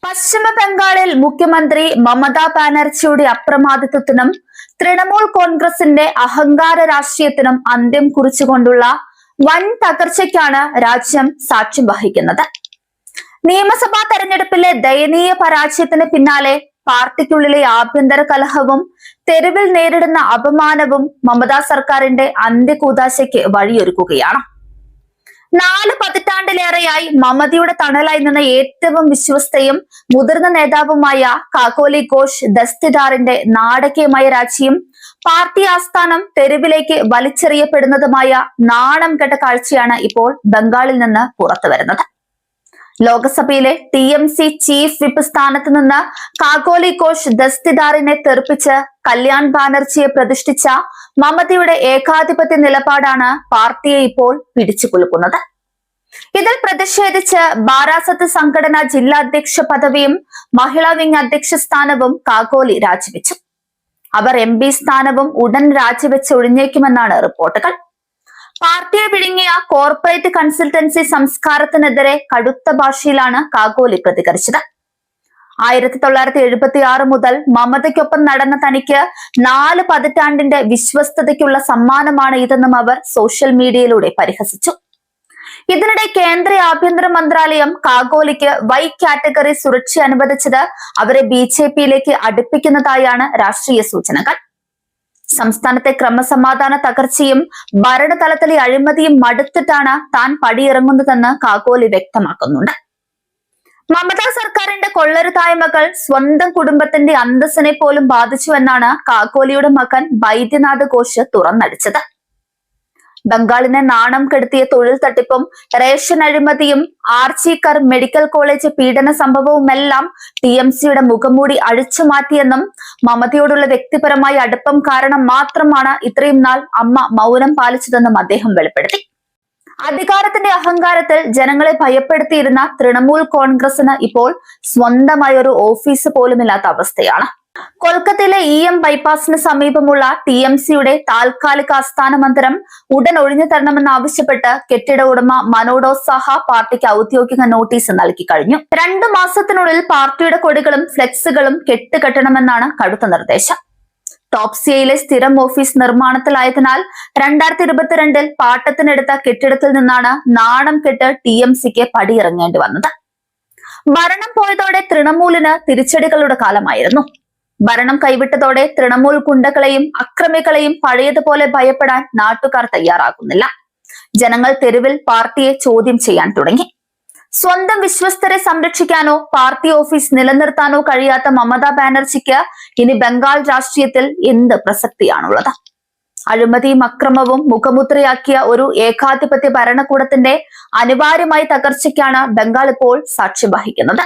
പശ്ചിമ ബംഗാളിൽ മുഖ്യമന്ത്രി മമതാ ബാനർജിയുടെ അപ്രമാദിത്വത്തിനും തൃണമൂൽ കോൺഗ്രസിന്റെ അഹങ്കാര രാഷ്ട്രീയത്തിനും അന്ത്യം കുറിച്ചുകൊണ്ടുള്ള വൻ തകർച്ചയ്ക്കാണ് രാജ്യം സാക്ഷ്യം വഹിക്കുന്നത്. നിയമസഭാ തെരഞ്ഞെടുപ്പിലെ ദയനീയ പരാജയത്തിന് പിന്നാലെ പാർട്ടിക്കുള്ളിലെ ആഭ്യന്തര കലഹവും തെരുവിൽ നേരിടുന്ന അപമാനവും മമതാ സർക്കാരിന്റെ അന്ത്യകൂദാശയ്ക്ക് വഴിയൊരുക്കുകയാണ്. 4 പതിറ്റാണ്ടിലേറെയായി മമതയുടെ തണലായി നിന്ന ഏറ്റവും വിശ്വസ്തയും മുതിർന്ന നേതാവുമായ കാകോലി ഘോഷ് ദസ്തിദാറിന്റെ നാടകീയമായ രാജിയും പാർട്ടി ആസ്ഥാനം തെരുവിലേക്ക് വലിച്ചെറിയപ്പെടുന്നതുമായ നാണം കെട്ട കാഴ്ചയാണ് ഇപ്പോൾ ബംഗാളിൽ നിന്ന് പുറത്തുവരുന്നത്. ലോക്സഭയിലെ TMC ചീഫ് വിപ്പ് സ്ഥാനത്ത് നിന്ന് കാകോലി ഘോഷ് ദസ്തിദാറിനെ തെറിപ്പിച്ച് കല്യാൺ ബാനർജിയെ പ്രതിഷ്ഠിച്ച മമതയുടെ ഏകാധിപത്യ നിലപാടാണ് പാർട്ടിയെ ഇപ്പോൾ പിടിച്ചുകുലുക്കുന്നത്. ഇതിൽ പ്രതിഷേധിച്ച് ബാരാസത്ത് സംഘടന ജില്ലാ അധ്യക്ഷ പദവിയും മഹിളാ വിംഗ് അധ്യക്ഷ സ്ഥാനവും കാകോലി രാജിവെച്ചു. അവർ MP സ്ഥാനവും ഉടൻ രാജിവെച്ച് ഒഴിഞ്ഞേക്കുമെന്നാണ് റിപ്പോർട്ടുകൾ. പാർട്ടിയെ വിഴുങ്ങിയ കോർപ്പറേറ്റ് കൺസൾട്ടൻസി സംസ്കാരത്തിനെതിരെ കടുത്ത ഭാഷയിലാണ് കാകോലി പ്രതികരിച്ചത്. 1976 മുതൽ മമതയ്ക്കൊപ്പം നടന്ന തനിക്ക് 4 പതിറ്റാണ്ടിന്റെ വിശ്വസ്തതയ്ക്കുള്ള സമ്മാനമാണ് ഇതെന്നും അവർ സോഷ്യൽ മീഡിയയിലൂടെ പരിഹസിച്ചു. ഇതിനിടെ കേന്ദ്ര ആഭ്യന്തര മന്ത്രാലയം കാകോലിക്ക് Y കാറ്റഗറി സുരക്ഷ അനുവദിച്ചത് അവരെ BJP-യിലേക്ക് അടുപ്പിക്കുന്നതായാണ് രാഷ്ട്രീയ സൂചനകൾ. സംസ്ഥാനത്തെ ക്രമസമാധാന തകർച്ചയും ഭരണതലത്തിലെ അഴിമതിയും മടുത്തിട്ടാണ് താൻ പടിയിറങ്ങുന്നതെന്ന് കാകോലി വ്യക്തമാക്കുന്നുണ്ട്. മമതാ സർക്കാരിന്റെ കൊള്ളരുതായ്മകൾ സ്വന്തം കുടുംബത്തിന്റെ അന്തസ്സിനെ പോലും ബാധിച്ചുവെന്നാണ് കാകോലിയുടെ മകൻ ബൈദ്യനാഥ് ഘോഷ് തുറന്നടിച്ചത്. ബംഗാളിനെ നാണം കെടുത്തിയ തൊഴിൽ തട്ടിപ്പും റേഷൻ അഴിമതിയും ആർജിക്കർ മെഡിക്കൽ കോളേജ് പീഡന സംഭവവുമെല്ലാം TMCയുടെ മുഖംമൂടി അഴിച്ചുമാറ്റിയെന്നും മമതയോടുള്ള വ്യക്തിപരമായ അടുപ്പം കാരണം മാത്രമാണ് ഇത്രയും നാൾ അമ്മ മൗനം പാലിച്ചതെന്നും അദ്ദേഹം വെളിപ്പെടുത്തി. അധികാരത്തിന്റെ അഹങ്കാരത്തിൽ ജനങ്ങളെ ഭയപ്പെടുത്തിയിരുന്ന തൃണമൂൽ കോൺഗ്രസിന് ഇപ്പോൾ സ്വന്തമായ ഒരു ഓഫീസ് പോലുമില്ലാത്ത അവസ്ഥയാണ്. കൊൽക്കത്തയിലെ EM ബൈപ്പാസിന് സമീപമുള്ള TMCയുടെ താൽക്കാലിക ആസ്ഥാന മന്ദിരം ഉടൻ ഒഴിഞ്ഞു തരണമെന്നാവശ്യപ്പെട്ട് കെട്ടിട ഉടമ മനോഡോ സഹ പാർട്ടിക്ക് ഔദ്യോഗിക നോട്ടീസ് നൽകി കഴിഞ്ഞു. 2 മാസത്തിനുള്ളിൽ പാർട്ടിയുടെ കൊടികളും ഫ്ലെക്സുകളും കെട്ടുകെട്ടണമെന്നാണ് കടുത്ത നിർദ്ദേശം. ടോപ്സിയയിലെ സ്ഥിരം ഓഫീസ് നിർമ്മാണത്തിലായതിനാൽ 2022 പാട്ടത്തിനെടുത്ത കെട്ടിടത്തിൽ നിന്നാണ് നാണം കെട്ട് TMCക്ക് പടിയിറങ്ങേണ്ടി വന്നത്. ഭരണം പോയതോടെ തൃണമൂലിന് തിരിച്ചടികളുടെ കാലമായിരുന്നു. ഭരണം കൈവിട്ടതോടെ തൃണമൂൽ ഗുണ്ടകളെയും അക്രമികളെയും പഴയതുപോലെ ഭയപ്പെടാൻ നാട്ടുകാർ തയ്യാറാകുന്നില്ല. ജനങ്ങൾ തെരുവിൽ പാർട്ടിയെ ചോദ്യം ചെയ്യാൻ തുടങ്ങി. സ്വന്തം വിശ്വസ്തരെ സംരക്ഷിക്കാനോ പാർട്ടി ഓഫീസ് നിലനിർത്താനോ കഴിയാത്ത മമതാ ബാനർജിക്ക് ഇനി ബംഗാൾ രാഷ്ട്രീയത്തിൽ എന്ത് പ്രസക്തിയാണുള്ളത്? അഴിമതിയും അക്രമവും മുഖമുദ്രയാക്കിയ ഒരു ഏകാധിപത്യ ഭരണകൂടത്തിന്റെ അനിവാര്യമായ തകർച്ചയ്ക്കാണ് ബംഗാൾ ഇപ്പോൾ സാക്ഷ്യം വഹിക്കുന്നത്.